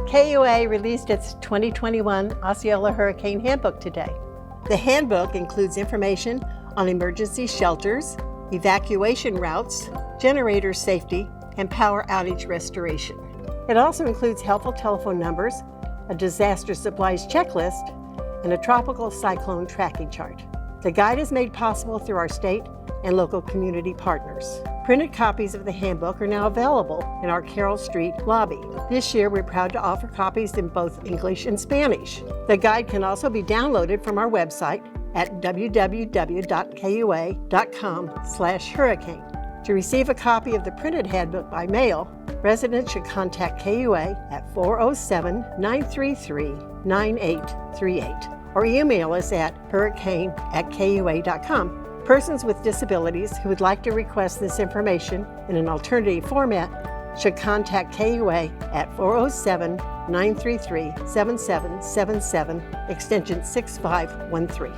KUA released its 2021 Osceola Hurricane Handbook today. The handbook includes information on emergency shelters, evacuation routes, generator safety, and power outage restoration. It also includes helpful telephone numbers, a disaster supplies checklist, and a tropical cyclone tracking chart. The guide is made possible through our state and local community partners. Printed copies of the handbook are now available in our Carroll Street lobby. This year, we're proud to offer copies in both English and Spanish. The guide can also be downloaded from our website at www.kua.com/hurricane. To receive a copy of the printed handbook by mail, residents should contact KUA at 407-933-9838 or email us at hurricane@kua.com. Persons with disabilities who would like to request this information in an alternative format should contact KUA at 407-933-7777, extension 6513.